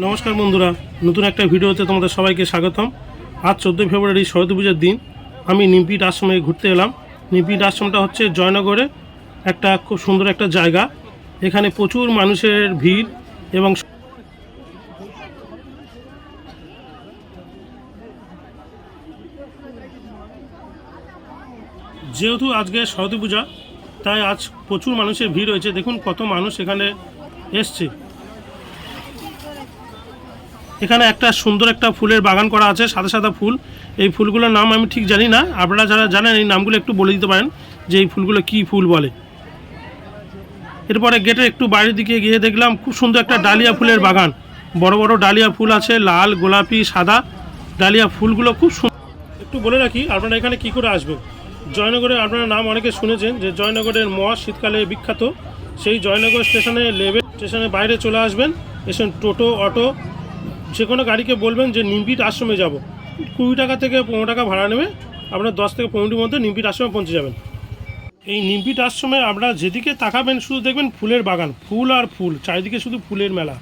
নমস্কার বন্ধুরা, নতুন একটা ভিডিওতে তোমাদের সবাইকে স্বাগতম। আজ 14 ফেব্রুয়ারি সরস্বতী পূজার দিন আমি নিমপিট আশ্রমে ঘুরতে এলাম। নিমপিট আশ্রমটা হচ্ছে জয়নগরে একটা খুব সুন্দর একটা জায়গা। এখানে প্রচুর মানুষের ভিড় এবং যেহেতু আজকে সরস্বতী পূজা তাই আজ প্রচুর মানুষের ভিড় হয়েছে। দেখুন কত মানুষ এখানে এসছে। এখানে একটা সুন্দর একটা ফুলের বাগান করা আছে, সাদা সাদা ফুল। এই ফুলগুলোর নাম আমি ঠিক জানি না, আপনারা যারা জানেন এই নামগুলো একটু বলে দিতে পারেন যে এই ফুলগুলো কী ফুল বলে। এরপরে গেটের একটু বাইরের দিকে গিয়ে দেখলাম খুব সুন্দর একটা ডালিয়া ফুলের বাগান। বড় বড় ডালিয়া ফুল আছে, লাল, গোলাপি, সাদা ডালিয়া ফুলগুলো খুব সুন্দর। একটু বলে রাখি আপনারা এখানে কী করে আসবেন। জয়নগরে আপনারা নাম অনেকে শুনেছেন যে জয়নগরের মহা শীতকালে বিখ্যাত। সেই জয়নগর স্টেশনে নেমে স্টেশনের বাইরে চলে আসবেন। এসে টোটো, অটো যে কোনো গাড়িকে বলবেন যে নিমপিট আশ্রমে যাব। 20 টাকা থেকে 15 টাকা ভাড়া নেবে, আপনার 10 থেকে 15 মিনিটের মধ্যে নিমপিট আশ্রমে পৌঁছে যাবেন। এই নিমপিট আশ্রমে আপনারা যেদিকে তাকাবেন শুধু দেখবেন ফুলের বাগান, ফুল আর ফুল, চারিদিকে শুধু ফুলের মেলা।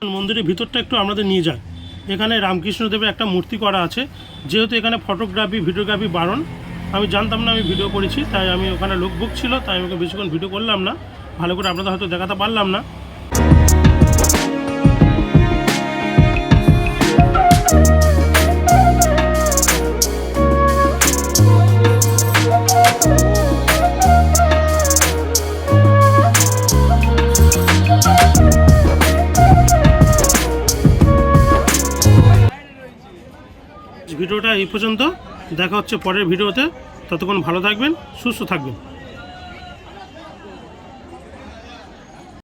মন্দিরের ভিতরটা একটু আপনাদের নিয়ে যায়। এখানে রামকৃষ্ণদেবের একটা মূর্তি করা আছে। যেহেতু এখানে ফটোগ্রাফি, ভিডিওগ্রাফি বারণ, আমি জানতাম না, আমি ভিডিও করেছি, তাই আমি ওখানে লোকবুক ছিল, তাই আমাকে বেশিক্ষণ ভিডিও করলাম না, ভালো করে আপনাদের হয়তো দেখাতে পারলাম না। ভিডিওটা এই পর্যন্ত, দেখা হচ্ছে পরের ভিডিওতে। ততক্ষণ ভালো থাকবেন, সুস্থ থাকবেন।